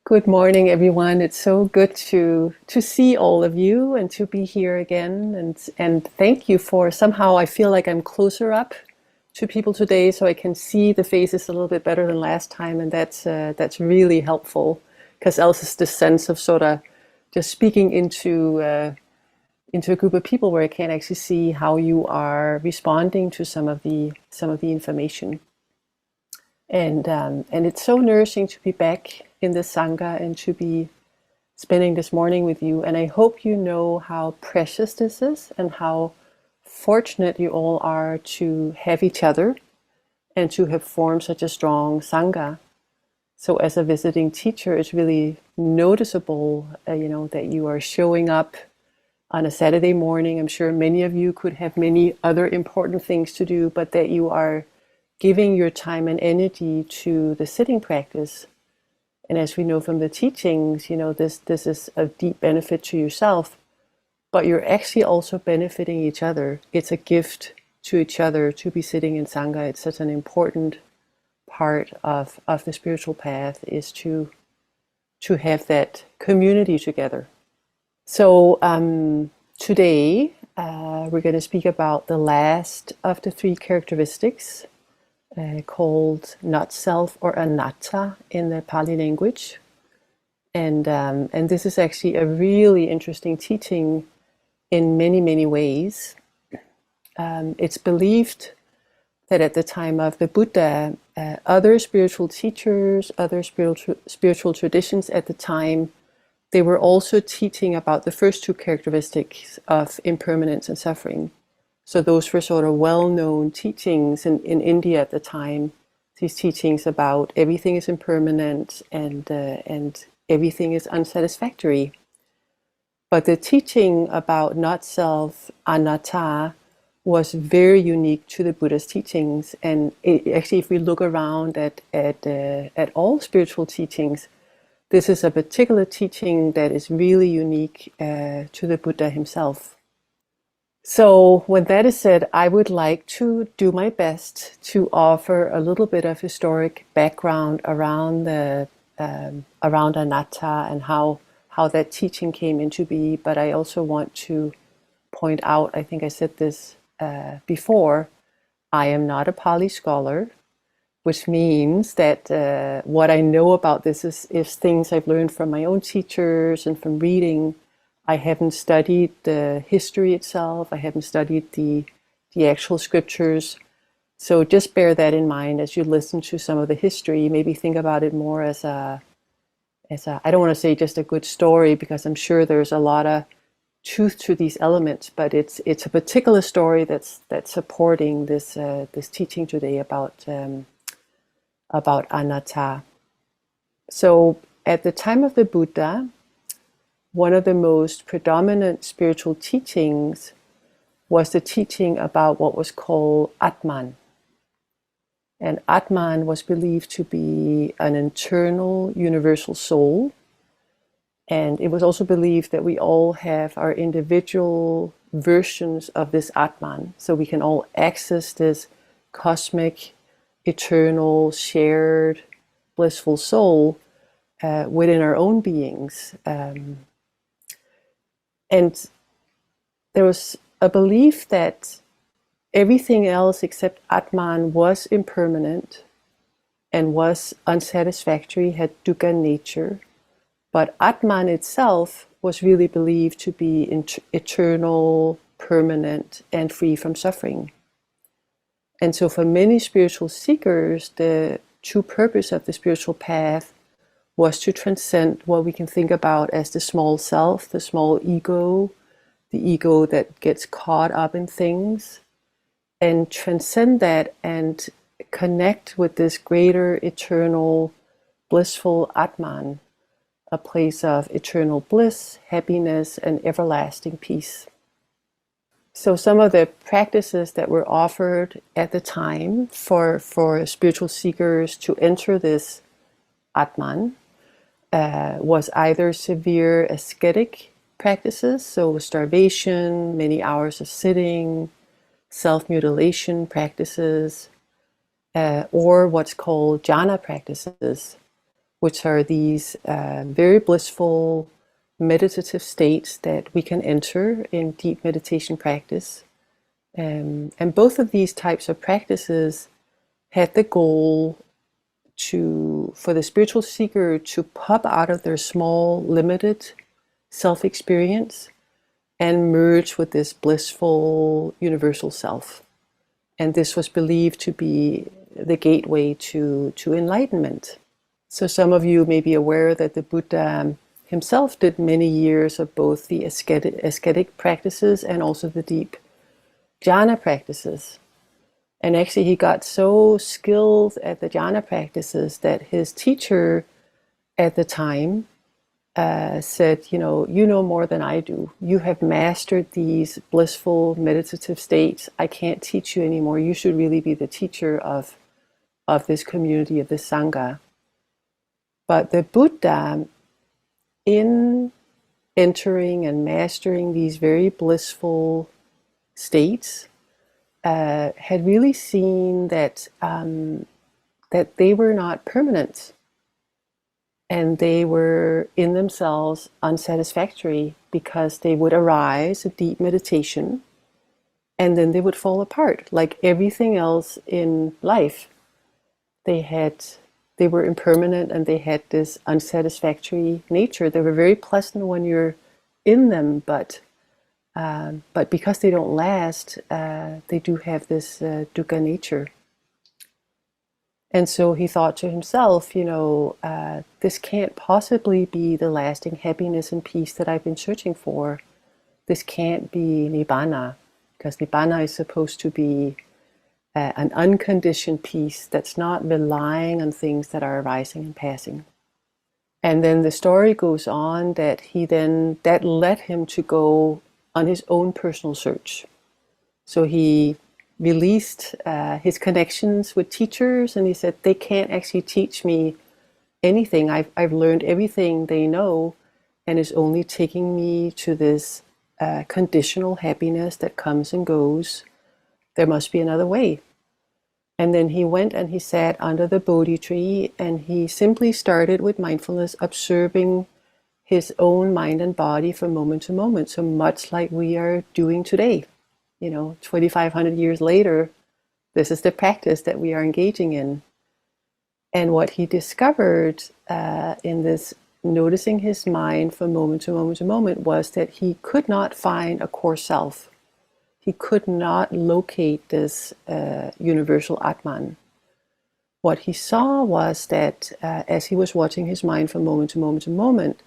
Good morning, everyone. It's so good to see all of you and to be here again. And thank you for somehow I feel like I'm closer up to people today, so I can see the faces a little bit better than last time, and that's really helpful because else it's this sense of sort of just speaking into a group of people where I can't actually see how you are responding to some of the information. And it's so nourishing to be back in the Sangha and to be spending this morning with you. And I hope you know how precious this is and how fortunate you all are to have each other and to have formed such a strong Sangha. So as a visiting teacher, it's really noticeable, that you are showing up on a Saturday morning. I'm sure many of you could have many other important things to do, but that you are giving your time and energy to the sitting practice. And as we know from the teachings, this is a deep benefit to yourself, but you're actually also benefiting each other. It's a gift to each other to be sitting in Sangha. It's such an important part of the spiritual path, is to have that community together. So today we're going to speak about the last of the three characteristics, called not self, or Anatta in the Pali language. And this is actually a really interesting teaching in many, many ways. It's believed that at the time of the Buddha, other spiritual teachers, other spiritual traditions at the time, they were also teaching about the first two characteristics of impermanence and suffering. So those were sort of well-known teachings in India at the time. These teachings about everything is impermanent and everything is unsatisfactory. But the teaching about not self, anatta, was very unique to the Buddha's teachings. And actually, if we look around at all spiritual teachings, this is a particular teaching that is really unique to the Buddha himself. So when that is said, I would like to do my best to offer a little bit of historic background around around Anatta and how that teaching came into be. But I also want to point out, I think I said this before, I am not a Pali scholar, which means that what I know about this is things I've learned from my own teachers and from reading. I haven't studied the history itself. I haven't studied the actual scriptures. So just bear that in mind as you listen to some of the history. Maybe think about it more as a I don't want to say just a good story, because I'm sure there's a lot of truth to these elements, but it's a particular story that's supporting this teaching today about anatta. So at the time of the Buddha, one of the most predominant spiritual teachings was the teaching about what was called Atman. And Atman was believed to be an internal universal soul. And it was also believed that we all have our individual versions of this Atman. So we can all access this cosmic, eternal, shared, blissful soul within our own beings. And there was a belief that everything else except Atman was impermanent and was unsatisfactory, had dukkha nature. But Atman itself was really believed to be eternal, permanent, and free from suffering. And so for many spiritual seekers, the true purpose of the spiritual path was to transcend what we can think about as the small self, the small ego, the ego that gets caught up in things, and transcend that and connect with this greater, eternal, blissful Atman, a place of eternal bliss, happiness, and everlasting peace. So some of the practices that were offered at the time for spiritual seekers to enter this Atman was either severe ascetic practices, so starvation, many hours of sitting, self-mutilation practices, or what's called jhana practices, which are these very blissful meditative states that we can enter in deep meditation practice. And both of these types of practices had the goal for the spiritual seeker to pop out of their small, limited self-experience and merge with this blissful, universal self. And this was believed to be the gateway to enlightenment. So some of you may be aware that the Buddha himself did many years of both the ascetic practices and also the deep jhana practices. And actually he got so skilled at the jhana practices that his teacher at the time said, you know more than I do. You have mastered these blissful meditative states. I can't teach you anymore. You should really be the teacher of this community, of this Sangha. But the Buddha, in entering and mastering these very blissful states, had really seen that that they were not permanent, and they were in themselves unsatisfactory, because they would arise in deep meditation and then they would fall apart like everything else in life. They were impermanent, and they had this unsatisfactory nature. They were very pleasant when you're in them, but because they don't last, they do have this dukkha nature. And so he thought to himself, this can't possibly be the lasting happiness and peace that I've been searching for. This can't be nibbana, because nibbana is supposed to be an unconditioned peace that's not relying on things that are arising and passing. And then the story goes on that that led him to go on his own personal search. So he released his connections with teachers, and he said, they can't actually teach me anything. I've learned everything they know, and it's only taking me to this conditional happiness that comes and goes. There must be another way. And then he went and he sat under the Bodhi tree, and he simply started with mindfulness, observing his own mind and body from moment to moment, so much like we are doing today. 2,500 years later, this is the practice that we are engaging in. And what he discovered in this noticing his mind from moment to moment to moment was that he could not find a core self. He could not locate this universal Atman. What he saw was that as he was watching his mind from moment to moment to moment,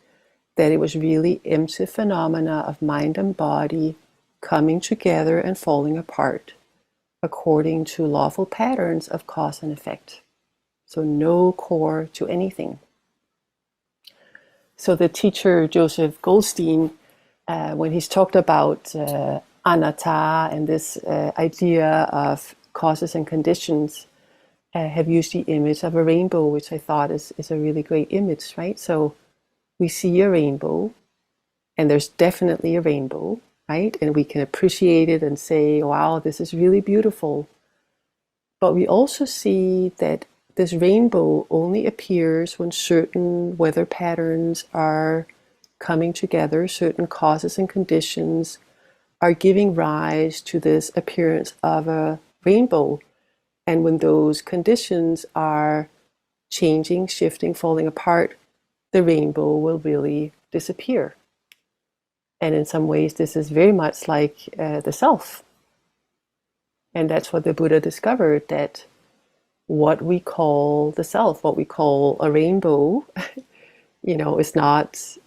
that it was really empty phenomena of mind and body coming together and falling apart according to lawful patterns of cause and effect. So no core to anything. So the teacher Joseph Goldstein, when he's talked about Anatta and this idea of causes and conditions, have used the image of a rainbow, which I thought is a really great image, right? So we see a rainbow, and there's definitely a rainbow, right? And we can appreciate it and say, wow, this is really beautiful. But we also see that this rainbow only appears when certain weather patterns are coming together, certain causes and conditions are giving rise to this appearance of a rainbow. And when those conditions are changing, shifting, falling apart, the rainbow will really disappear. And in some ways, this is very much like the self. And that's what the Buddha discovered, that what we call the self, what we call a rainbow, is not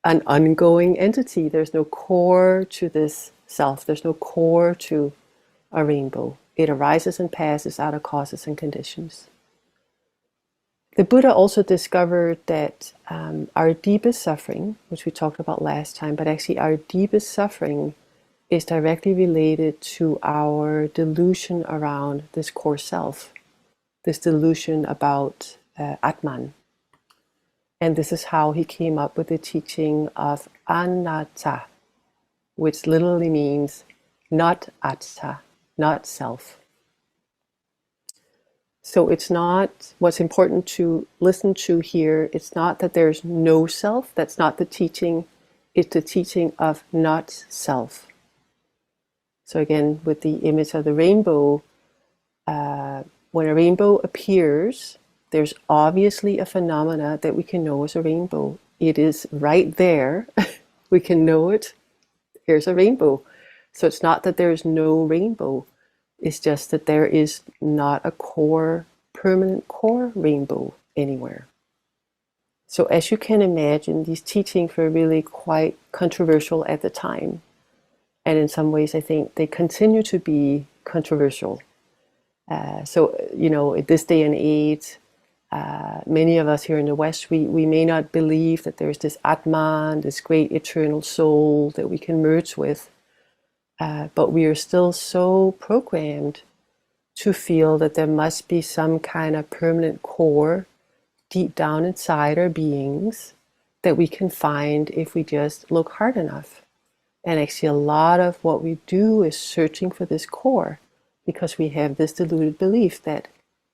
an ongoing entity. There's no core to this self. There's no core to a rainbow. It arises and passes out of causes and conditions. The Buddha also discovered that our deepest suffering, which we talked about last time, but actually our deepest suffering is directly related to our delusion around this core self, this delusion about Atman. And this is how he came up with the teaching of Anatta, which literally means not Atta, not self. So it's not, what's important to listen to here, it's not that there's no self, that's not the teaching, it's the teaching of not self. So again, with the image of the rainbow, when a rainbow appears, there's obviously a phenomena that we can know as a rainbow. It is right there. We can know it. Here's a rainbow. So it's not that there's no rainbow. It's just that there is not a core, permanent core rainbow anywhere. So as you can imagine, these teachings were really quite controversial at the time. And in some ways, I think they continue to be controversial. So, at this day and age, many of us here in the West, we may not believe that there's this Atman, this great eternal soul that we can merge with, but we are still so programmed to feel that there must be some kind of permanent core deep down inside our beings that we can find if we just look hard enough. And actually, a lot of what we do is searching for this core, because we have this deluded belief that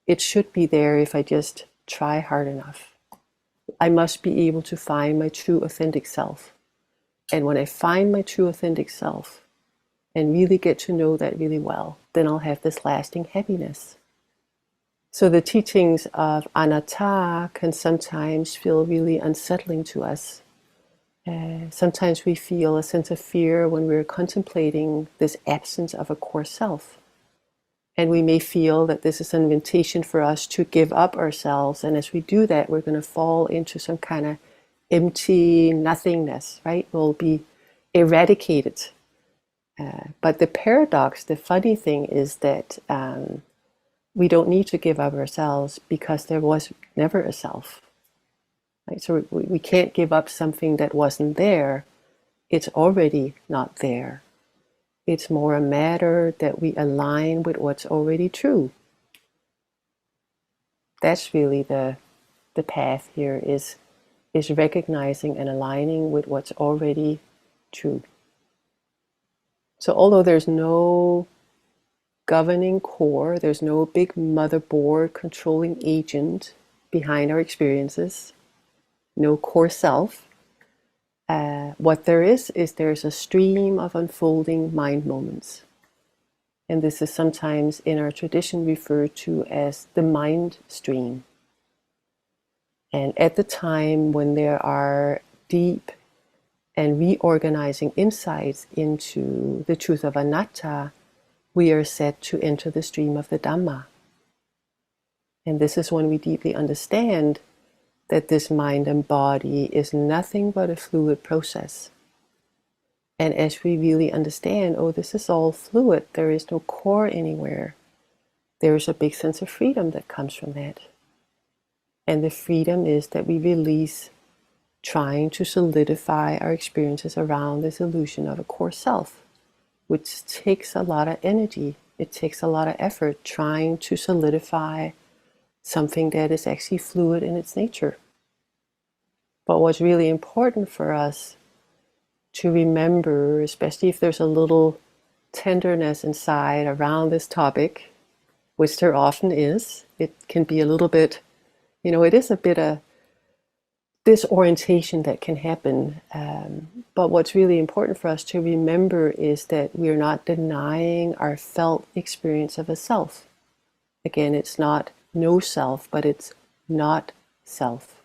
it should be there if I just try hard enough. I must be able to find my true authentic self. And when I find my true authentic self and really get to know that really well, then I'll have this lasting happiness. So the teachings of Anatta can sometimes feel really unsettling to us. Sometimes we feel a sense of fear when we're contemplating this absence of a core self. And we may feel that this is an invitation for us to give up ourselves. And as we do that, we're going to fall into some kind of empty nothingness, right? We'll be eradicated. But the paradox, the funny thing is that we don't need to give up ourselves because there was never a self. Right? So we can't give up something that wasn't there. It's already not there. It's more a matter that we align with what's already true. That's really the path here is recognizing and aligning with what's already true. So although there's no governing core, there's no big motherboard controlling agent behind our experiences, no core self, what there is there's a stream of unfolding mind moments. And this is sometimes in our tradition referred to as the mind stream. And at the time when there are deep and reorganizing insights into the truth of Anatta, we are set to enter the stream of the Dhamma. And this is when we deeply understand that this mind and body is nothing but a fluid process. And as we really understand, oh, this is all fluid, there is no core anywhere, there is a big sense of freedom that comes from that. And the freedom is that we release trying to solidify our experiences around this illusion of a core self, which takes a lot of energy. It takes a lot of effort trying to solidify something that is actually fluid in its nature. But what's really important for us to remember, especially if there's a little tenderness inside around this topic, which there often is, it can be a little bit, it is a bit of disorientation that can happen. But what's really important for us to remember is that we're not denying our felt experience of a self. Again, it's not no self, but it's not self.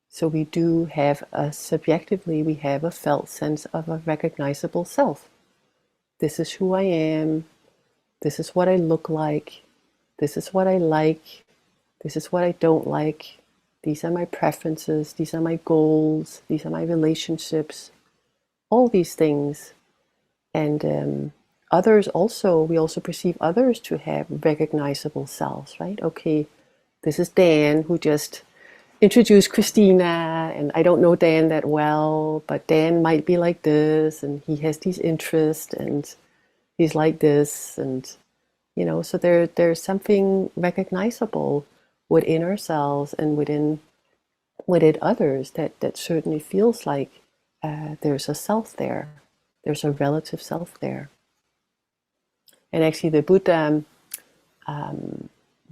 So we do have subjectively, we have a felt sense of a recognizable self. This is who I am. This is what I look like. This is what I like. This is what I don't like. These are my preferences. These are my goals. These are my relationships. All these things. And others also, we also perceive others to have recognizable selves, right? Okay, this is Dan who just introduced Kristina, and I don't know Dan that well, but Dan might be like this, and he has these interests, and he's like this, and so there's something recognizable within ourselves and within others that certainly feels like there's a self there, there's a relative self there. And actually, the Buddha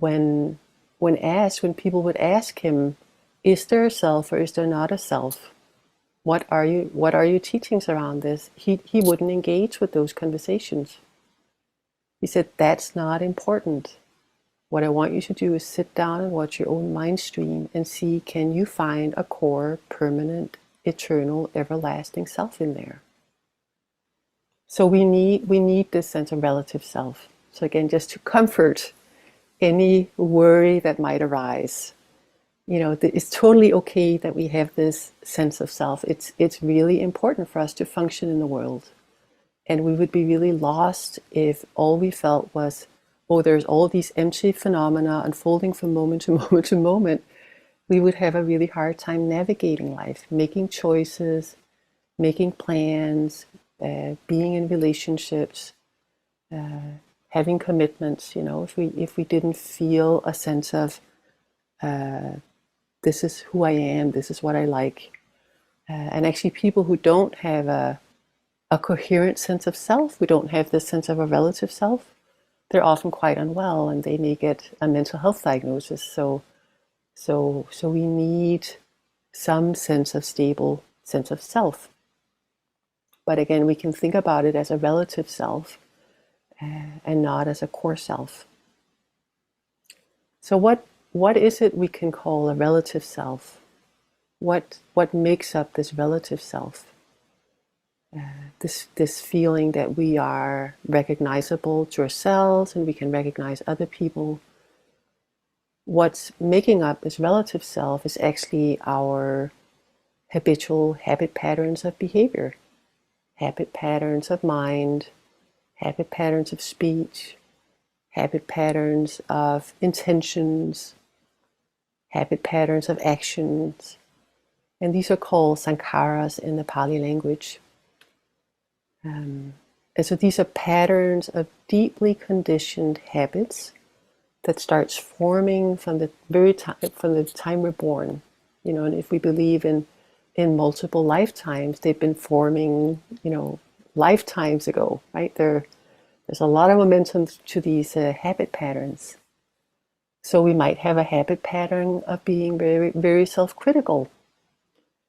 when when people would ask him, is there a self or is there not a self? What are your teachings around this? He wouldn't engage with those conversations. He said, that's not important. What I want you to do is sit down and watch your own mind stream and see, can you find a core, permanent, eternal, everlasting self in there? So we need this sense of relative self. So again, just to comfort any worry that might arise, it's totally okay that we have this sense of self. It's really important for us to function in the world. And we would be really lost if all we felt was, oh, there's all these empty phenomena unfolding from moment to moment to moment. We would have a really hard time navigating life, making choices, making plans, being in relationships, having commitments. If we didn't feel a sense of, this is who I am, this is what I like. And actually people who don't have a coherent sense of self, who don't have this sense of a relative self, they're often quite unwell and they may get a mental health diagnosis. So we need some sense of stable sense of self. But again, we can think about it as a relative self and not as a core self. So what is it we can call a relative self? What makes up this relative self? This feeling that we are recognizable to ourselves and we can recognize other people. What's making up this relative self is actually our habitual habit patterns of behavior, habit patterns of mind, habit patterns of speech, habit patterns of intentions, habit patterns of actions. And these are called sankharas in the Pali language. And so these are patterns of deeply conditioned habits that starts forming from the time we're born. And if we believe in multiple lifetimes, they've been forming, lifetimes ago, right? There's a lot of momentum to these habit patterns. So we might have a habit pattern of being very, very self-critical,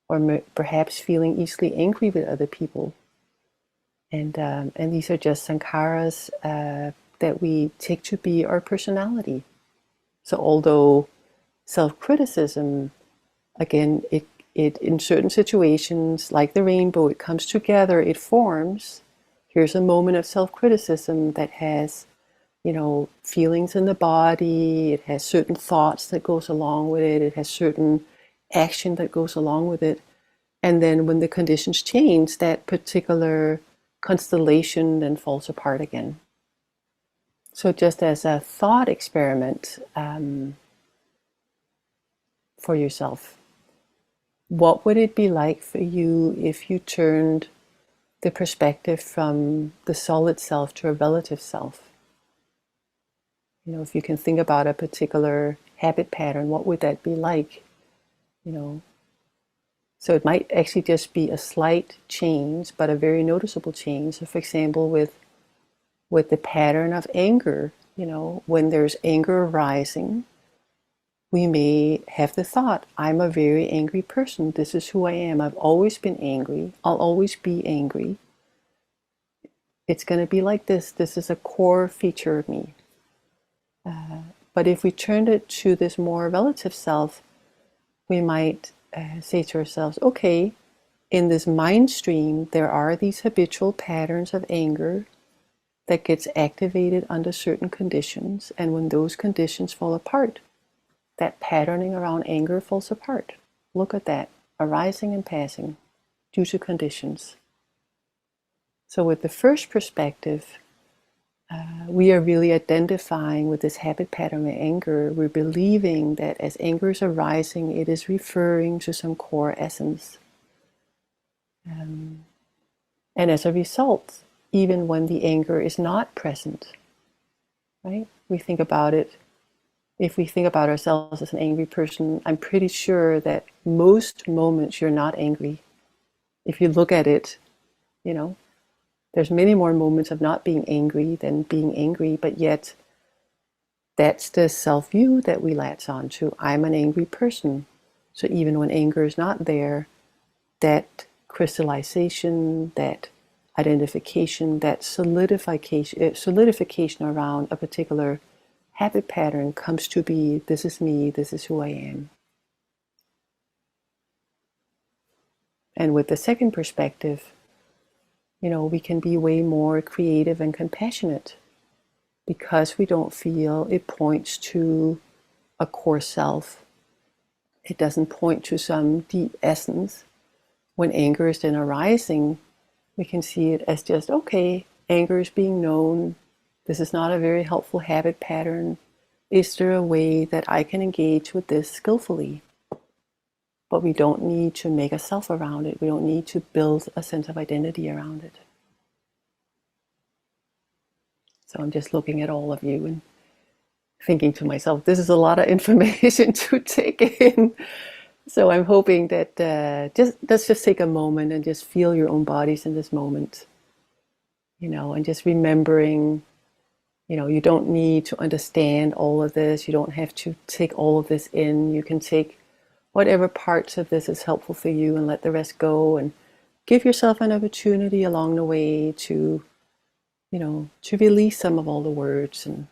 or perhaps feeling easily angry with other people. And these are just sankharas that we take to be our personality. So although self-criticism, again, it in certain situations, like the rainbow, it comes together, it forms. Here's a moment of self-criticism that has, feelings in the body, it has certain thoughts that goes along with it, it has certain action that goes along with it. And then when the conditions change, that particular constellation then falls apart again. So just as a thought experiment for yourself, what would it be like for you if you turned the perspective from the solid self to a relative self? If you can think about a particular habit pattern, what would that be like? So it might actually just be a slight change, but a very noticeable change. So for example, with the pattern of anger, when there's anger arising, we may have the thought, I'm a very angry person. This is who I am. I've always been angry. I'll always be angry. It's going to be like this. This is a core feature of me. But if we turned it to this more relative self, we might say to ourselves, okay, in this mind stream, there are these habitual patterns of anger that gets activated under certain conditions. And when those conditions fall apart, that patterning around anger falls apart. Look at that, arising and passing due to conditions. So with the first perspective, we are really identifying with this habit pattern of anger. We're believing that as anger is arising, it is referring to some core essence. And as a result, even when the anger is not present, right? We think about it. If we think about ourselves as an angry person, I'm pretty sure that most moments you're not angry. If you look at it, there's many more moments of not being angry than being angry, but yet That's the self-view that we latch on to. I'm an angry person. So even when anger is not there, that crystallization, that identification, that solidification around a particular habit pattern comes to be, this is me, this is who I am. And with the second perspective, we can be way more creative and compassionate because we don't feel it points to a core self. It doesn't point to some deep essence. When anger is then arising, we can see it as just, okay, anger is being known. This is not a very helpful habit pattern. Is there a way that I can engage with this skillfully? But we don't need to make a self around it. We don't need to build a sense of identity around it. So I'm just looking at all of you and thinking to myself, this is a lot of information to take in. So I'm hoping that let's just take a moment and just feel your own bodies in this moment, and just remembering, you don't need to understand all of this. You don't have to take all of this in. You can take whatever parts of this is helpful for you and let the rest go, and give yourself an opportunity along the way to, to release some of all the words and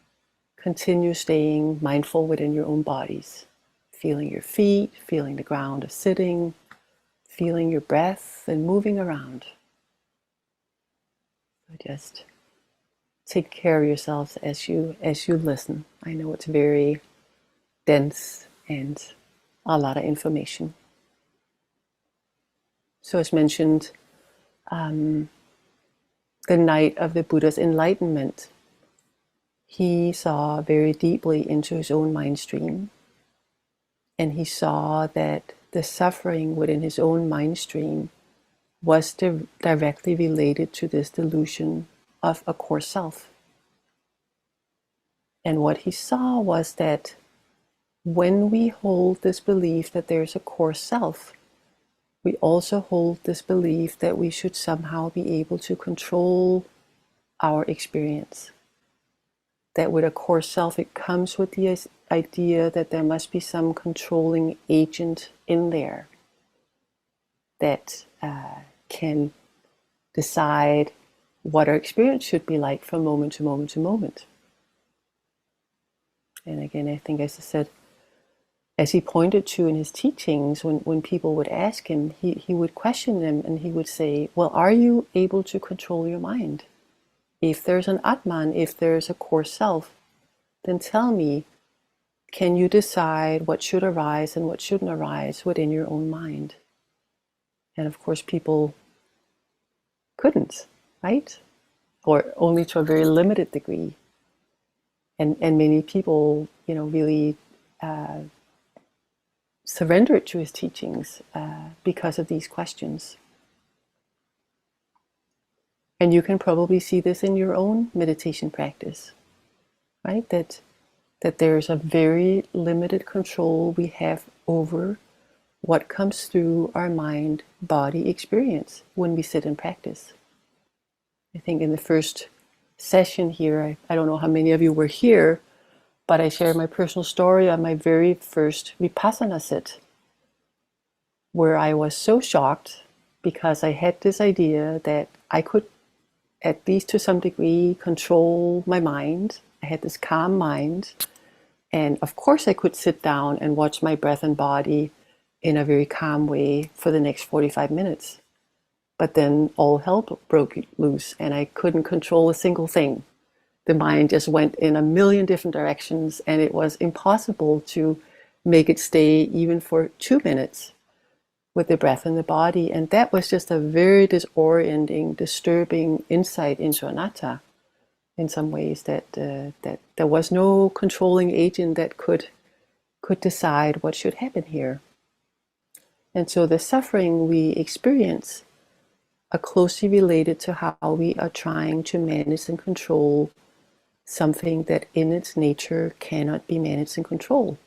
continue staying mindful within your own bodies. Feeling your feet, feeling the ground of sitting, feeling your breath and moving around. So just take care of yourselves as you listen. I know it's very dense and a lot of information. So as mentioned, the night of the Buddha's enlightenment, he saw very deeply into his own mind stream. And he saw that the suffering within his own mind stream was directly related to this delusion of a core self. And what he saw was that when we hold this belief that there's a core self, we also hold this belief that we should somehow be able to control our experience. That with a core self, it comes with the idea that there must be some controlling agent in there that can decide what our experience should be like from moment to moment to moment. And again, I think, as I said, as he pointed to in his teachings, when people would ask him, he would question them and he would say, well, are you able to control your mind? If there's an Atman, if there's a core self, then tell me, can you decide what should arise and what shouldn't arise within your own mind? And of course, people couldn't, right? Or only to a very limited degree. And many people, really surrendered to his teachings because of these questions. And you can probably see this in your own meditation practice, right? That there's a very limited control we have over what comes through our mind-body experience when we sit and practice. I think in the first session here, I don't know how many of you were here, but I shared my personal story on my very first Vipassana sit, where I was so shocked because I had this idea that I could, at least to some degree, control my mind. I had this calm mind. And of course I could sit down and watch my breath and body in a very calm way for the next 45 minutes. But then all hell broke loose and I couldn't control a single thing. The mind just went in a million different directions and it was impossible to make it stay even for 2 minutes with the breath and the body. And that was just a very disorienting, disturbing insight into Anatta in some ways, that there was no controlling agent that could decide what should happen here. And so the suffering we experience are closely related to how we are trying to manage and control something that in its nature cannot be managed and controlled.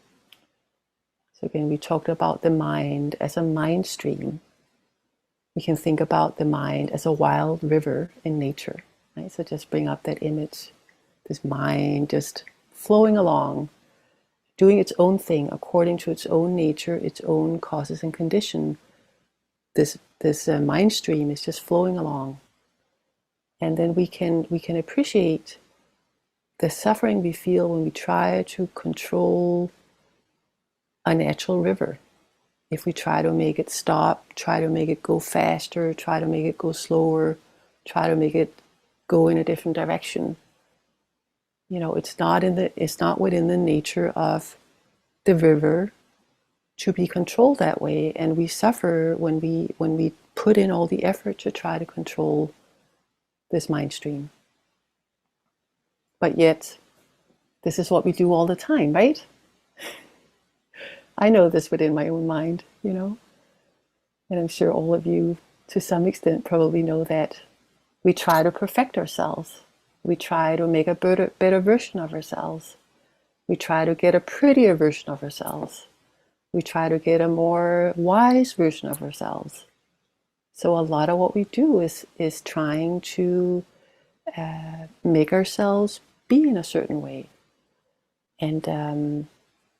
So again, we talked about the mind as a mind stream. We can think about the mind as a wild river in nature. Right? So just bring up that image, this mind just flowing along, doing its own thing according to its own nature, its own causes and condition. This mind stream is just flowing along, and then we can appreciate the suffering we feel when we try to control a natural river. If we try to make it stop, try to make it go faster, try to make it go slower, try to make it go in a different direction, it's not within the nature of the river to be controlled that way, and we suffer when we put in all the effort to try to control this mind stream. But yet, this is what we do all the time, right? I know this within my own mind, and I'm sure all of you, to some extent, probably know that we try to perfect ourselves. We try to make a better version of ourselves. We try to get a prettier version of ourselves. We try to get a more wise version of ourselves. So a lot of what we do is trying to make ourselves be in a certain way. And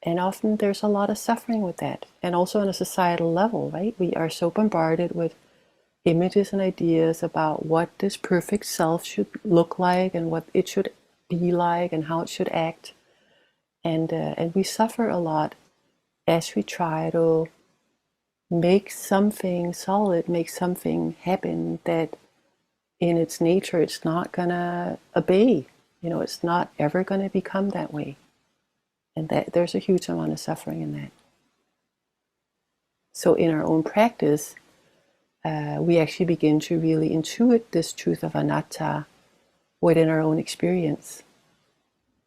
often there's a lot of suffering with that. And also on a societal level, right? We are so bombarded with images and ideas about what this perfect self should look like and what it should be like and how it should act. And we suffer a lot as we try to make something solid, make something happen that in its nature it's not gonna obey. It's not ever gonna become that way. And that there's a huge amount of suffering in that. So in our own practice, we actually begin to really intuit this truth of anatta within our own experience.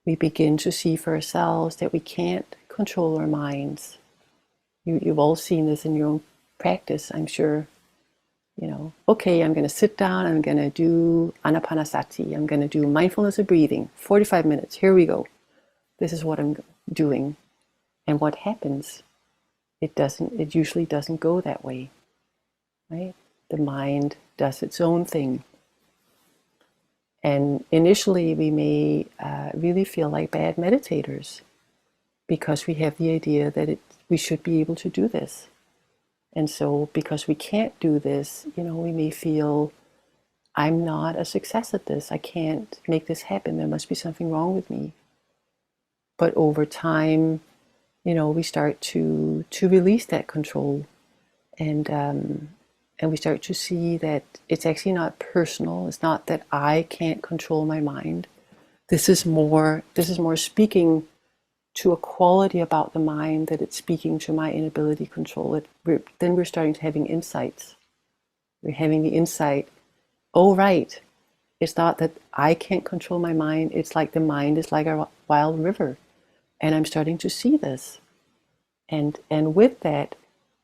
We begin to see for ourselves that we can't control our minds. You've all seen this in your own practice, I'm sure. Okay, I'm going to sit down, I'm going to do anapanasati, I'm going to do mindfulness of breathing, 45 minutes, here we go. This is what I'm doing. And what happens? It usually doesn't go that way, right? The mind does its own thing. And initially we may really feel like bad meditators because we have the idea that we should be able to do this. And so because we can't do this, we may feel, I'm not a success at this. I can't make this happen. There must be something wrong with me. But over time, we start to release that control, and we start to see that it's actually not personal. It's not that I can't control my mind. This is more speaking to a quality about the mind that it's speaking to my inability to control it. Then we're starting to having insights. We're having the insight, oh right, it's not that I can't control my mind. It's like the mind is like a wild river. And I'm starting to see this. And with that,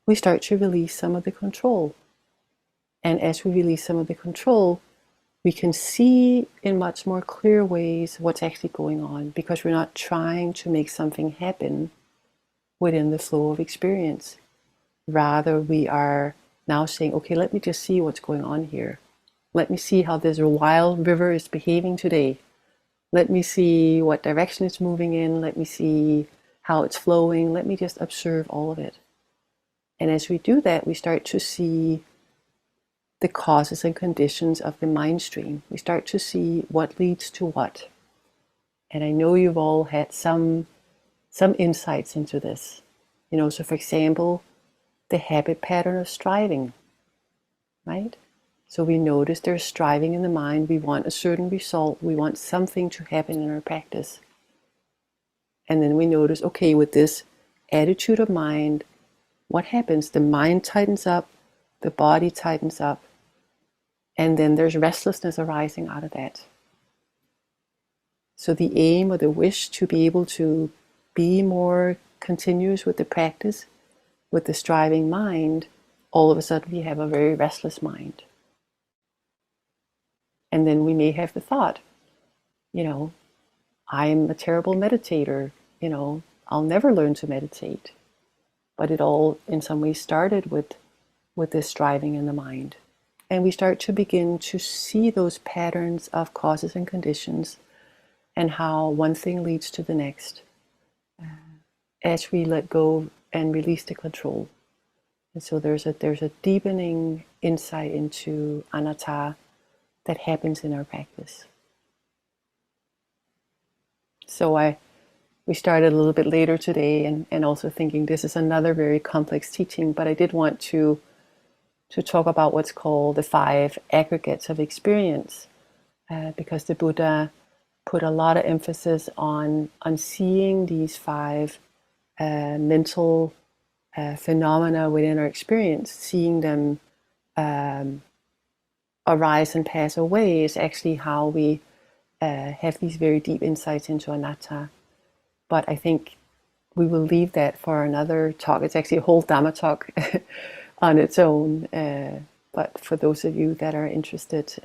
we start to release some of the control. And as we release some of the control, we can see in much more clear ways what's actually going on, because we're not trying to make something happen within the flow of experience. Rather, we are now saying, okay, let me just see what's going on here. Let me see how this wild river is behaving today. Let me see what direction it's moving in. Let me see how it's flowing. Let me just observe all of it. And as we do that, we start to see the causes and conditions of the mind stream. We start to see what leads to what. And I know you've all had some insights into this. So for example, the habit pattern of striving, right? So we notice there's striving in the mind. We want a certain result. We want something to happen in our practice. And then we notice, okay, with this attitude of mind, what happens? The mind tightens up, the body tightens up, and then there's restlessness arising out of that. So the aim or the wish to be able to be more continuous with the practice, with the striving mind, all of a sudden we have a very restless mind. And then we may have the thought, I'm a terrible meditator, I'll never learn to meditate. But it all in some ways started with this striving in the mind. And we start to begin to see those patterns of causes and conditions and how one thing leads to the next as we let go and release the control. And so there's a deepening insight into Anatta that happens in our practice. So we started a little bit later today, and also thinking this is another very complex teaching, but I did want to talk about what's called the 5 aggregates of experience, because the Buddha put a lot of emphasis on seeing these 5 mental phenomena within our experience, seeing them arise and pass away is actually how we have these very deep insights into Anatta. But I think we will leave that for another talk. It's actually a whole Dhamma talk on its own. But for those of you that are interested,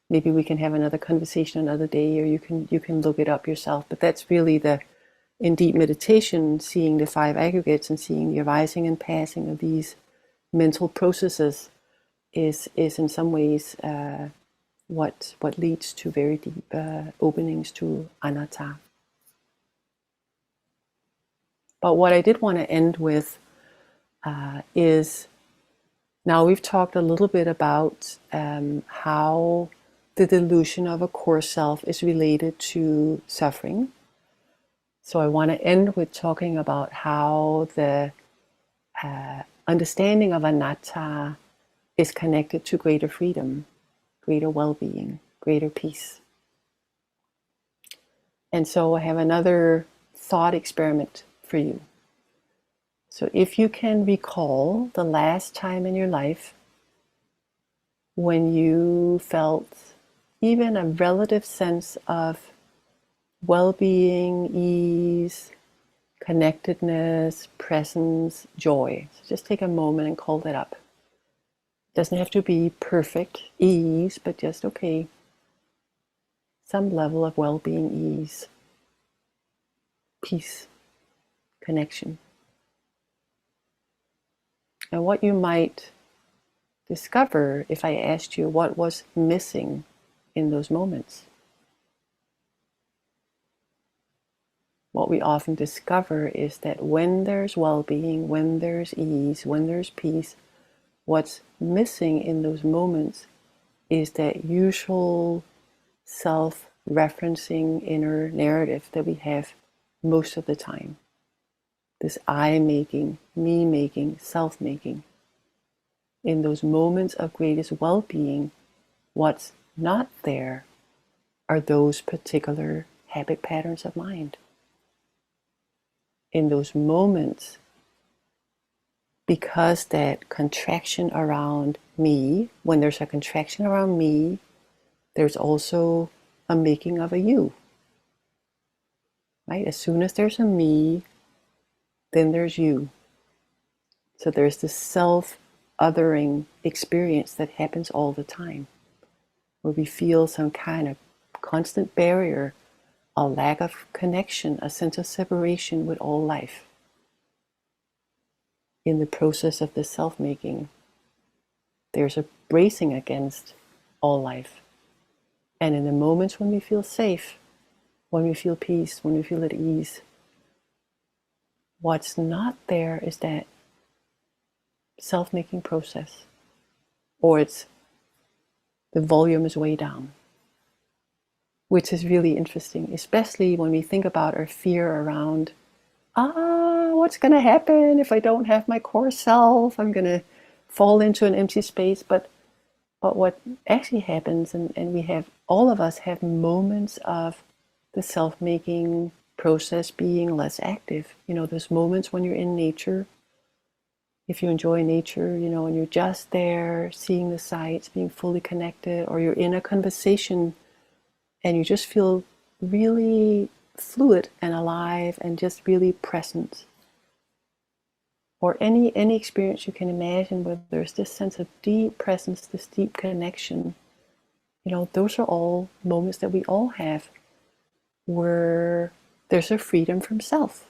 maybe we can have another conversation another day, or you can look it up yourself. But that's really in deep meditation, seeing the 5 aggregates and seeing the arising and passing of these mental processes is in some ways what leads to very deep openings to Anatta. But what I did want to end with is, now we've talked a little bit about how the delusion of a core self is related to suffering. So I want to end with talking about how the understanding of Anatta is connected to greater freedom, greater well-being, greater peace. And so I have another thought experiment for you. So if you can recall the last time in your life when you felt even a relative sense of well-being, ease, connectedness, presence, joy. So just take a moment and call that up. It doesn't have to be perfect ease, but just okay, some level of well-being, ease, peace, connection. And what you might discover if I asked you what was missing in those moments. What we often discover is that when there's well-being, when there's ease, when there's peace, what's missing in those moments is that usual self-referencing inner narrative that we have most of the time. This I-making, me-making, self-making. In those moments of greatest well-being, what's not there are those particular habit patterns of mind. In those moments, because that contraction around me, when there's a contraction around me, there's also a making of a you. Right? As soon as there's a me, then there's you. So there's this self-othering experience that happens all the time, where we feel some kind of constant barrier, a lack of connection, a sense of separation with all life. In the process of the self-making, there's a bracing against all life. And in the moments when we feel safe, when we feel peace, when we feel at ease, what's not there is that self-making process, or the volume is way down, which is really interesting, especially when we think about our fear around, what's going to happen if I don't have my core self? I'm going to fall into an empty space. But what actually happens, and all of us have moments of the self-making process being less active. Those moments when you're in nature, if you enjoy nature, and you're just there, seeing the sights, being fully connected, or you're in a conversation and you just feel really fluid and alive and just really present. Or any experience you can imagine where there's this sense of deep presence, this deep connection. Those are all moments that we all have where there's a freedom from self.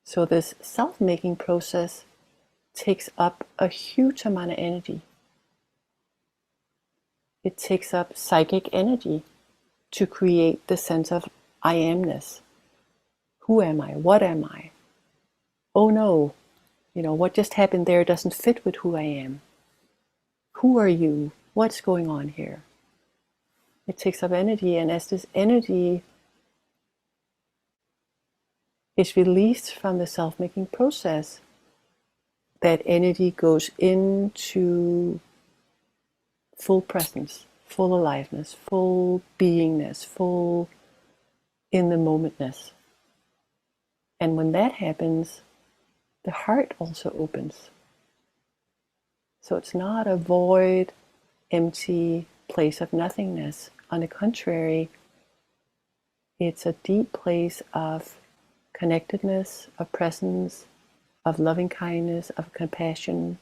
So this self-making process takes up a huge amount of energy. It takes up psychic energy. to create the sense of I amness. Who am I? What am I? Oh no, what just happened there doesn't fit with who I am. Who are you? What's going on here? It takes up energy, and as this energy is released from the self-making process, that energy goes into full presence, full aliveness, full beingness, full in the momentness. And when that happens, the heart also opens. So it's not a void, empty place of nothingness. On the contrary, it's a deep place of connectedness, of presence, of loving kindness, of compassion,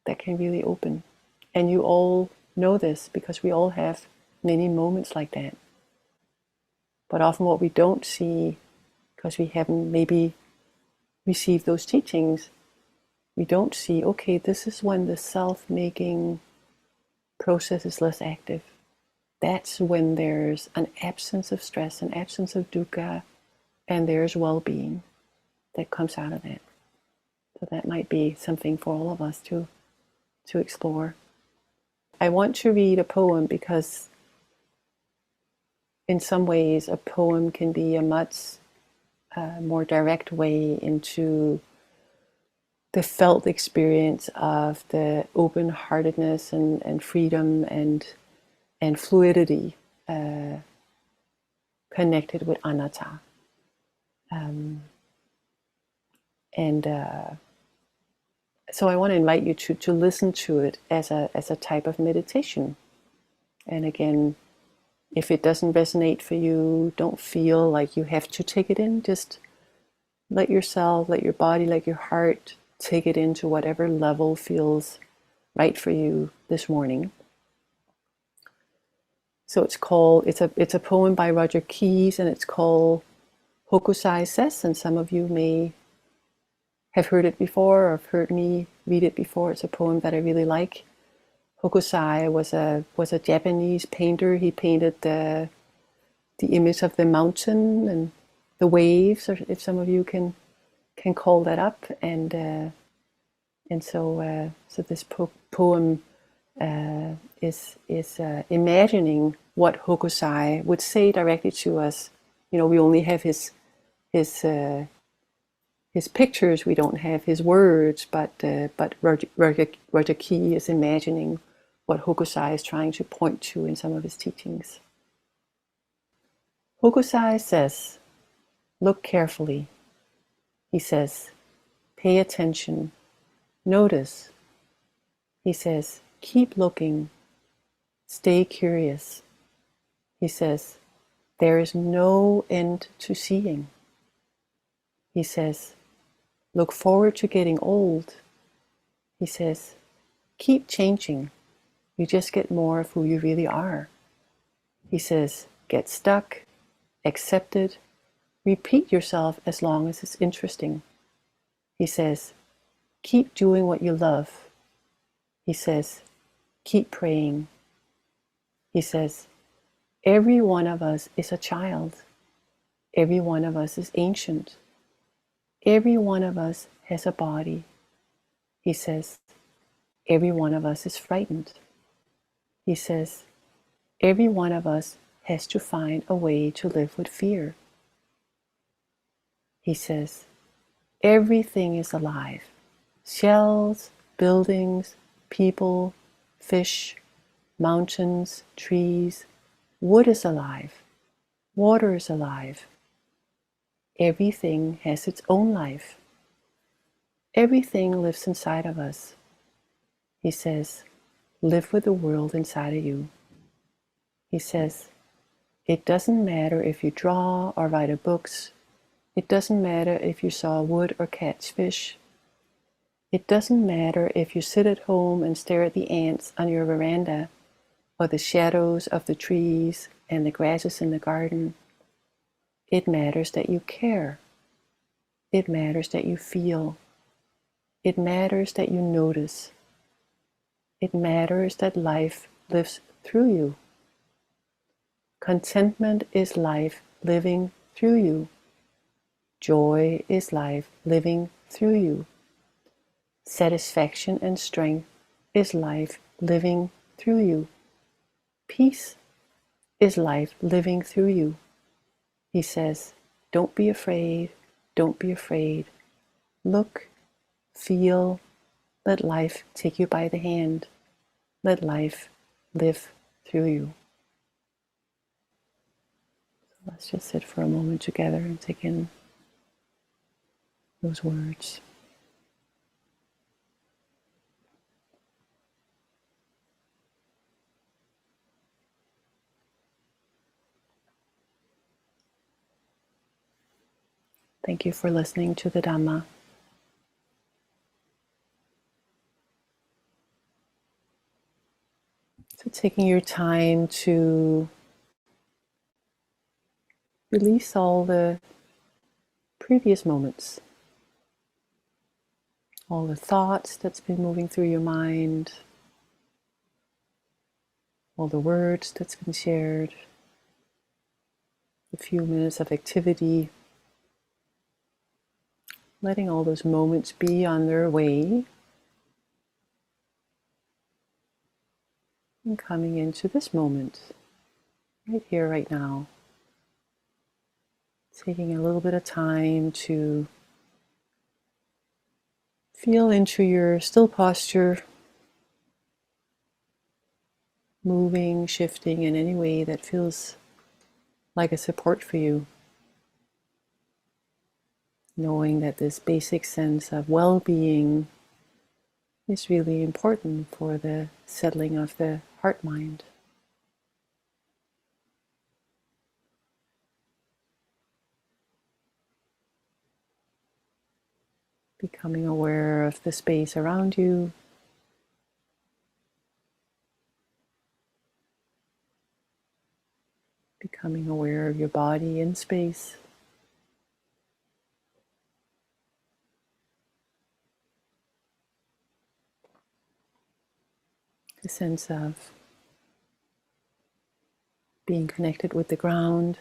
that can really open. And you all know this because we all have many moments like that. But often what we don't see, because we haven't maybe received those teachings, we don't see, okay, this is when the self-making process is less active. That's when there's an absence of stress, an absence of dukkha, and there's well-being that comes out of that. So that might be something for all of us to explore. I want to read a poem because in some ways a poem can be a much more direct way into the felt experience of the open-heartedness and freedom and fluidity connected with anatta. So I want to invite you to listen to it as a type of meditation. And again, if it doesn't resonate for you, don't feel like you have to take it in. Just let yourself, let your body, let your heart take it into whatever level feels right for you this morning. So it's a poem by Roger Keyes, and it's called Hokusai Says, and some of you may have heard it before or have heard me read it before. It's a poem that I really like. Hokusai was a Japanese painter. He painted the image of the mountain and the waves, or if some of you can call that up. And so this poem is imagining what Hokusai would say directly to us. We only have his pictures. We don't have his words, but Roger Key is imagining what Hokusai is trying to point to in some of his teachings. Hokusai says, look carefully. He says, pay attention, notice. He says, keep looking, stay curious. He says, there is no end to seeing. He says, look forward to getting old. He says, keep changing. You just get more of who you really are. He says, get stuck, accept it, repeat yourself as long as it's interesting. He says, keep doing what you love. He says, keep praying. He says, every one of us is a child. Every one of us is ancient. Every one of us has a body. He says, every one of us is frightened. He says, every one of us has to find a way to live with fear. He says, everything is alive. Shells, buildings, people, fish, mountains, trees. Wood is alive. Water is alive. Everything has its own life. Everything lives inside of us. He says, live with the world inside of you. He says, it doesn't matter if you draw or write books. It doesn't matter if you saw wood or catch fish. It doesn't matter if you sit at home and stare at the ants on your veranda or the shadows of the trees and the grasses in the garden. It matters that you care. It matters that you feel. It matters that you notice. It matters that life lives through you. Contentment is life living through you. Joy is life living through you. Satisfaction and strength is life living through you. Peace is life living through you. He says, don't be afraid, don't be afraid. Look, feel, let life take you by the hand. Let life live through you. So let's just sit for a moment together and take in those words. Thank you for listening to the Dhamma. So taking your time to release all the previous moments, all the thoughts that's been moving through your mind, all the words that's been shared, a few minutes of activity, letting all those moments be on their way and coming into this moment, right here, right now. Taking a little bit of time to feel into your still posture, moving, shifting in any way that feels like a support for you. Knowing that this basic sense of well-being is really important for the settling of the heart-mind. Becoming aware of the space around you, becoming aware of your body in space. The sense of being connected with the ground,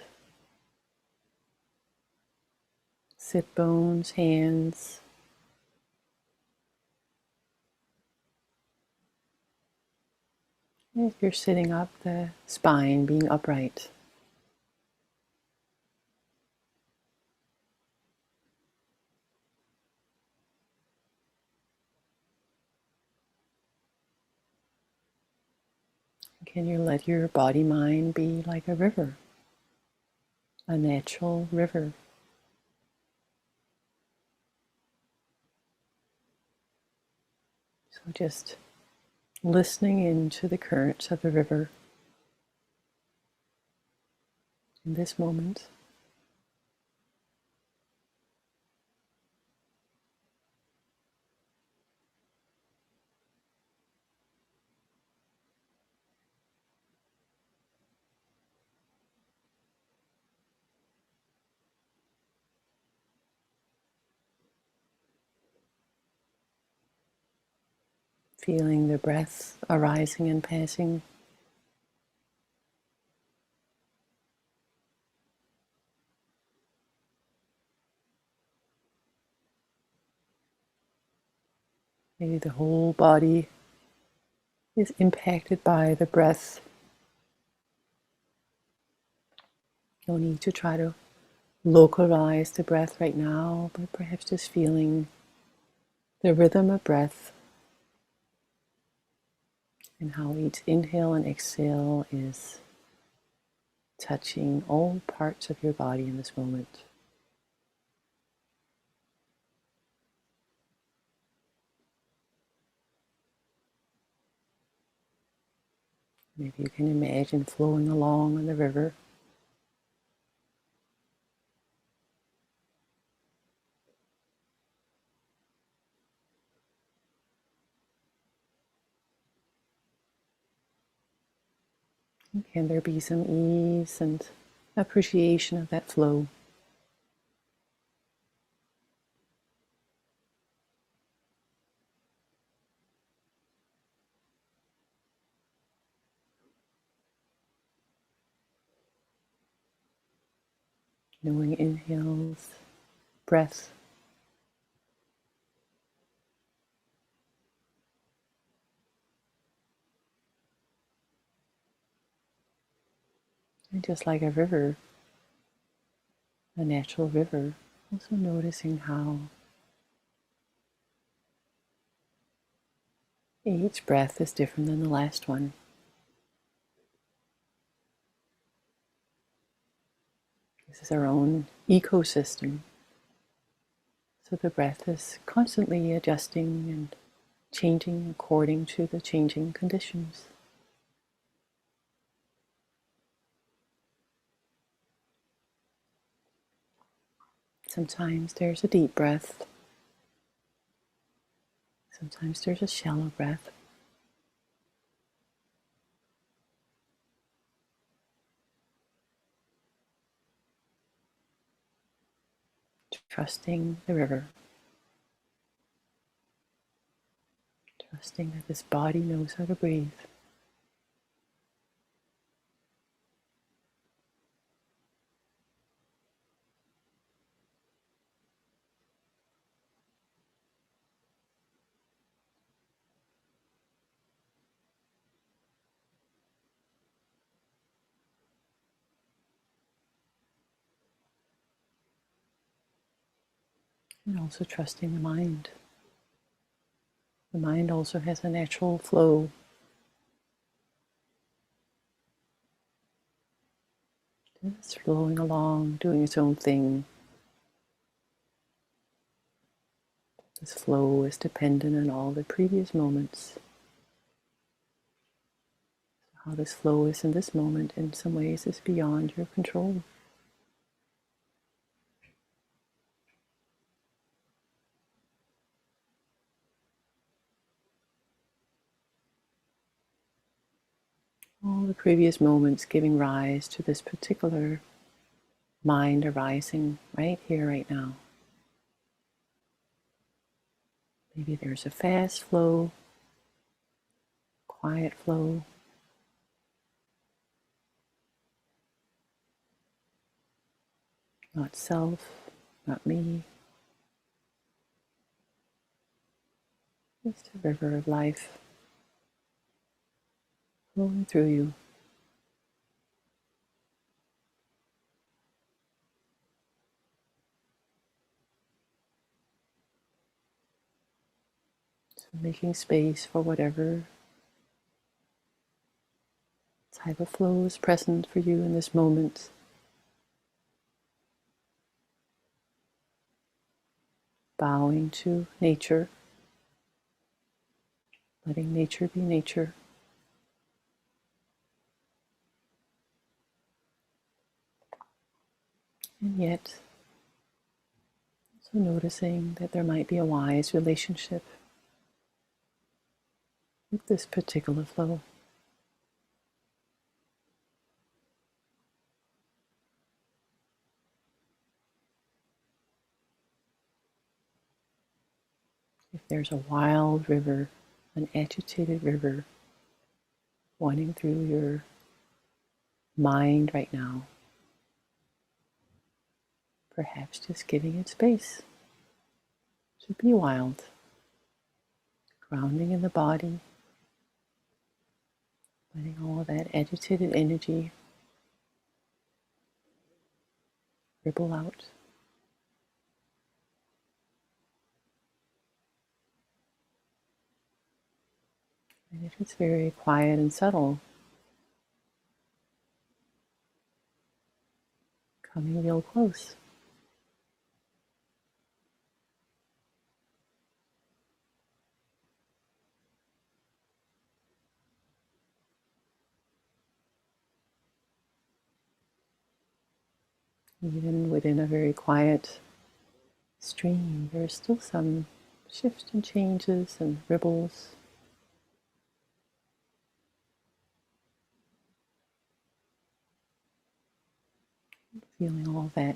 sit bones, hands, if you're sitting up, the spine being upright. Can you let your body-mind be like a river, a natural river? So just listening into the currents of the river in this moment. Feeling the breath arising and passing. Maybe the whole body is impacted by the breath. No need to try to localize the breath right now, but perhaps just feeling the rhythm of breath and how each inhale and exhale is touching all parts of your body in this moment. Maybe you can imagine flowing along in the river. Can there be some ease and appreciation of that flow? knowing inhales, breath, and just like a river, a natural river, also noticing how each breath is different than the last one. This is our own ecosystem. So the breath is constantly adjusting and changing according to the changing conditions. Sometimes there's a deep breath. Sometimes there's a shallow breath. Trusting the river. Trusting that this body knows how to breathe. And also trusting the mind. The mind also has a natural flow. Just flowing along, doing its own thing. This flow is dependent on all the previous moments. How this flow is in this moment, in some ways, is beyond your control. All the previous moments giving rise to this particular mind arising right here, right now. Maybe there's a fast flow, quiet flow. Not self, not me. Just a river of life flowing through you. So making space for whatever type of flow is present for you in this moment. Bowing to nature, letting nature be nature. And yet, also noticing that there might be a wise relationship with this particular flow. If there's a wild river, an agitated river running through your mind right now, perhaps just giving it space to be wild, grounding in the body, letting all of that agitated energy ripple out. And if it's very quiet and subtle, coming real close. Even within a very quiet stream, there's still some shifts and changes and ripples. Feeling all that.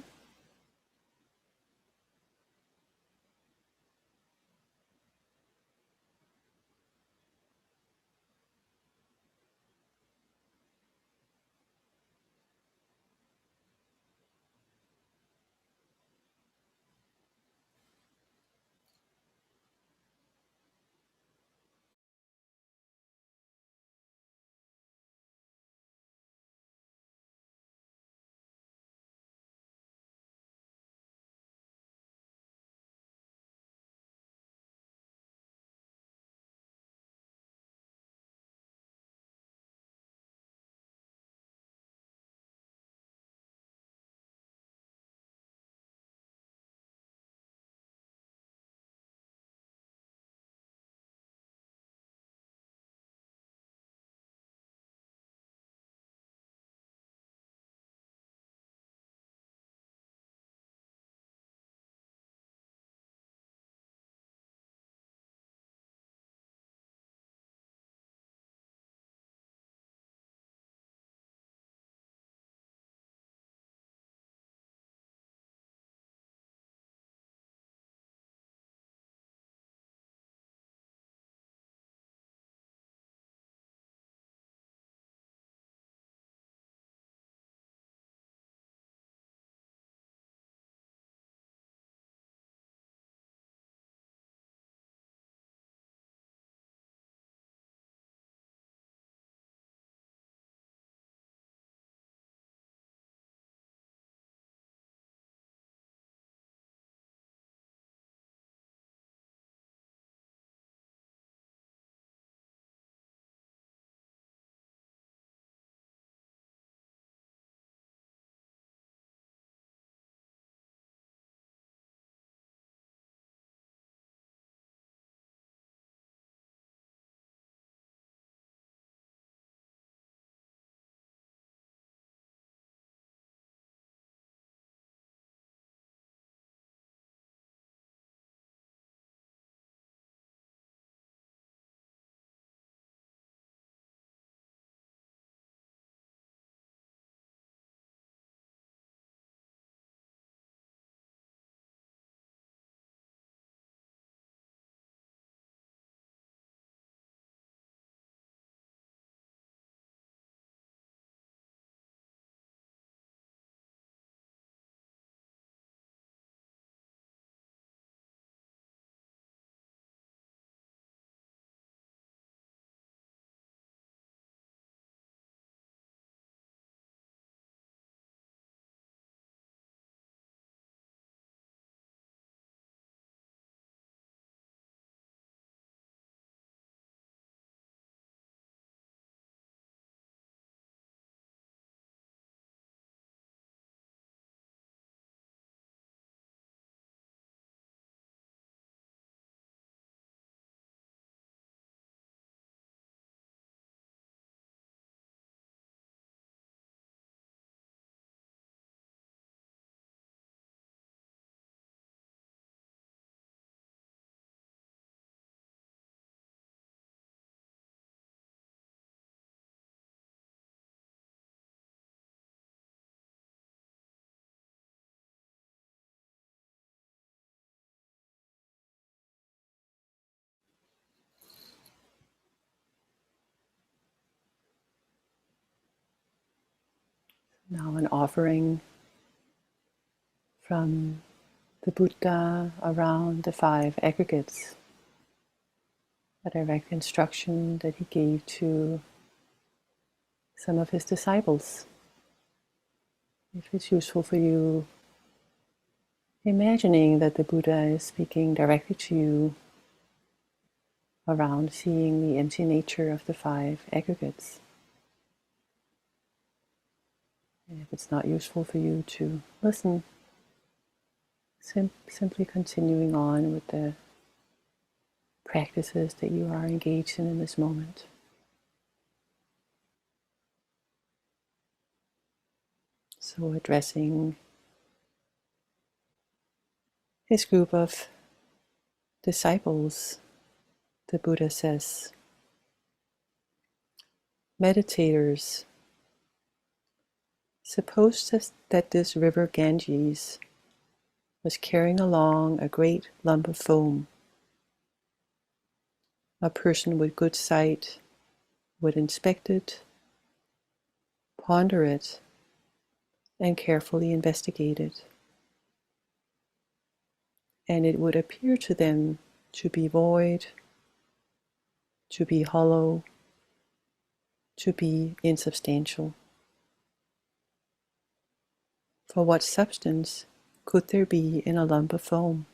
Now an offering from the Buddha around the 5 aggregates, a direct instruction that he gave to some of his disciples. If it's useful for you, imagining that the Buddha is speaking directly to you around seeing the empty nature of the 5 aggregates. And if it's not useful for you to listen, simply continuing on with the practices that you are engaged in this moment. So addressing his group of disciples, the Buddha says, meditators, suppose that this river Ganges was carrying along a great lump of foam. A person with good sight would inspect it, ponder it, and carefully investigate it. And it would appear to them to be void, to be hollow, to be insubstantial. For what substance could there be in a lump of foam?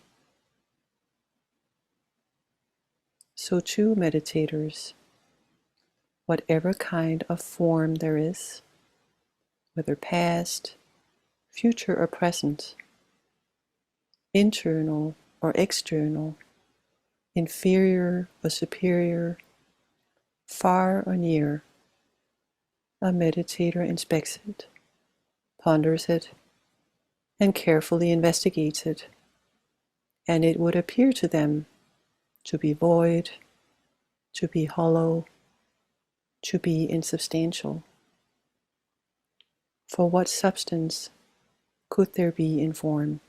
So too, meditators, whatever kind of form there is, whether past, future or present, internal or external, inferior or superior, far or near, a meditator inspects it, ponders it, and carefully investigates it, and it would appear to them to be void, to be hollow, to be insubstantial. For what substance could there be in form?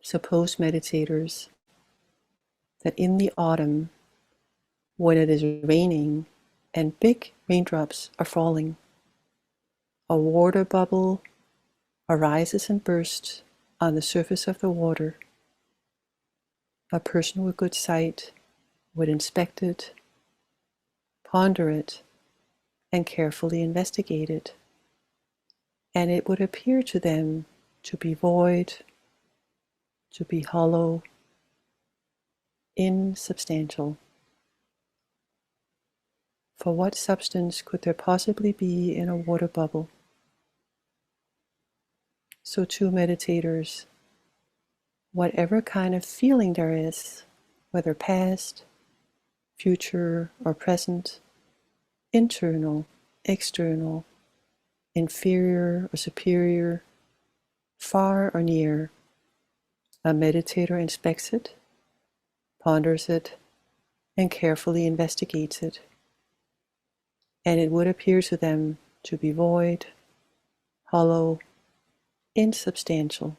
Suppose, meditators, that in the autumn, when it is raining and big raindrops are falling, a water bubble arises and bursts on the surface of the water. A person with good sight would inspect it, ponder it, and carefully investigate it, and it would appear to them to be void, to be hollow, insubstantial. For what substance could there possibly be in a water bubble? So too, meditators, whatever kind of feeling there is, whether past, future, or present, internal, external, inferior or superior, far or near, a meditator inspects it, ponders it, and carefully investigates it, and it would appear to them to be void, hollow, insubstantial.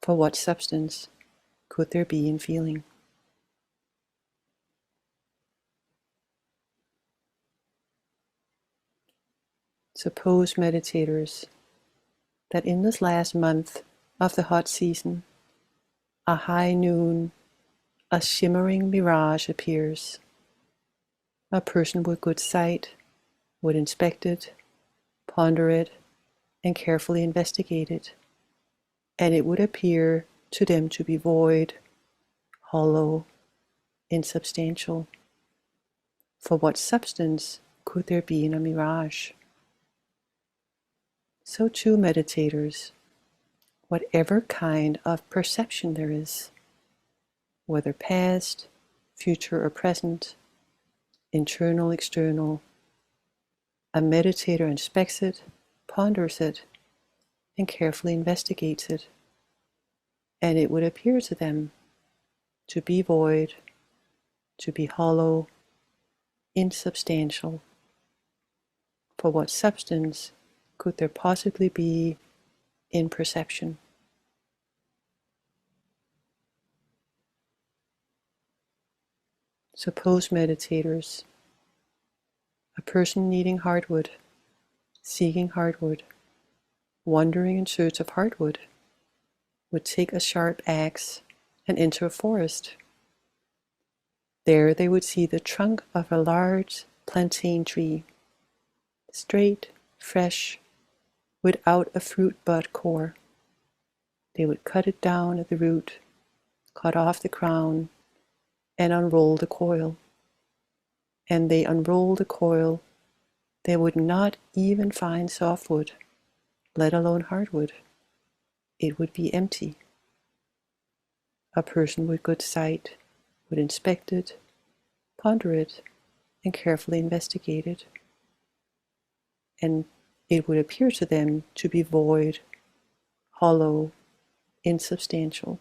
For what substance could there be in feeling? Suppose, meditators, that in this last month of the hot season, a high noon, a shimmering mirage appears. A person with good sight would inspect it, ponder it, and carefully investigate it, and it would appear to them to be void, hollow, insubstantial. For what substance could there be in a mirage? So too, meditators, whatever kind of perception there is, whether past, future, or present, internal, external, a meditator inspects it, ponders it, and carefully investigates it, and it would appear to them to be void, to be hollow, insubstantial. For what substance could there possibly be in perception? Suppose, meditators, a person needing hardwood, seeking hardwood, wandering in search of hardwood, would take a sharp axe and enter a forest. There they would see the trunk of a large plantain tree, straight, fresh, without a fruit bud core. They would cut it down at the root, cut off the crown, and unroll the coil. And they unroll the coil, they would not even find softwood, let alone hardwood. It would be empty. A person with good sight would inspect it, ponder it, and carefully investigate it. And it would appear to them to be void, hollow, insubstantial.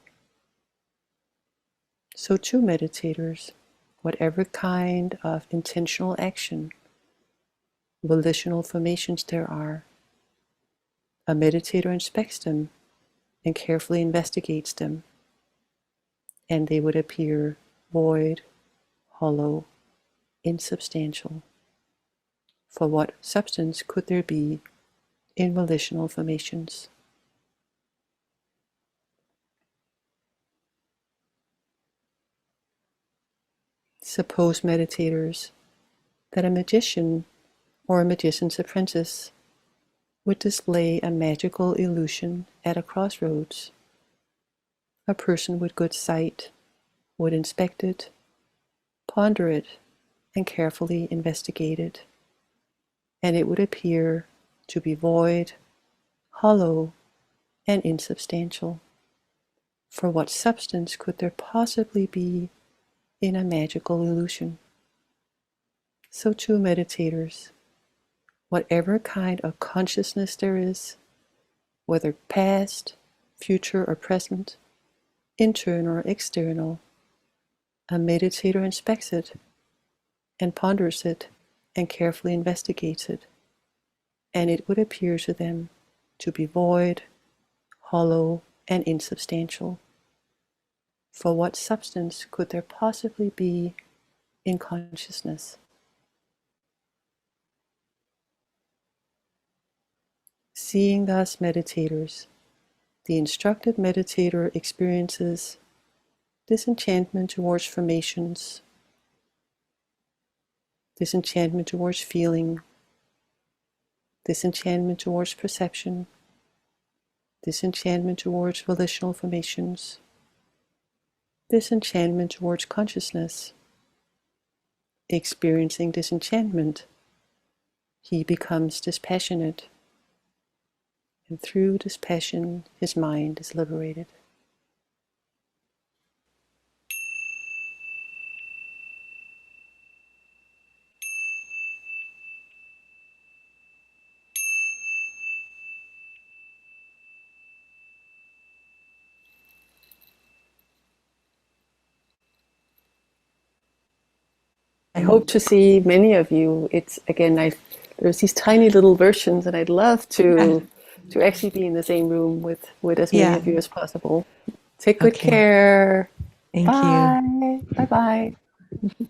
So too, meditators, whatever kind of intentional action, volitional formations there are, a meditator inspects them and carefully investigates them, and they would appear void, hollow, insubstantial. For what substance could there be in volitional formations? Suppose, meditators, that a magician or a magician's apprentice would display a magical illusion at a crossroads. A person with good sight would inspect it, ponder it, and carefully investigate it, and it would appear to be void, hollow, and insubstantial. For what substance could there possibly be in a magical illusion? So too, meditators, whatever kind of consciousness there is, whether past, future, or present, internal or external, a meditator inspects it and ponders it and carefully investigates it, and it would appear to them to be void, hollow, and insubstantial. For what substance could there possibly be in consciousness? Seeing thus, meditators, the instructed meditator experiences disenchantment towards formations, disenchantment towards feeling, disenchantment towards perception, disenchantment towards volitional formations, disenchantment towards consciousness. Experiencing disenchantment, he becomes dispassionate, and through dispassion, his mind is liberated. I hope to see many of you. It's again, there's these tiny little versions, and I'd love to actually be in the same room with as many of you as possible. Take good care. Thank Bye. you. Bye bye.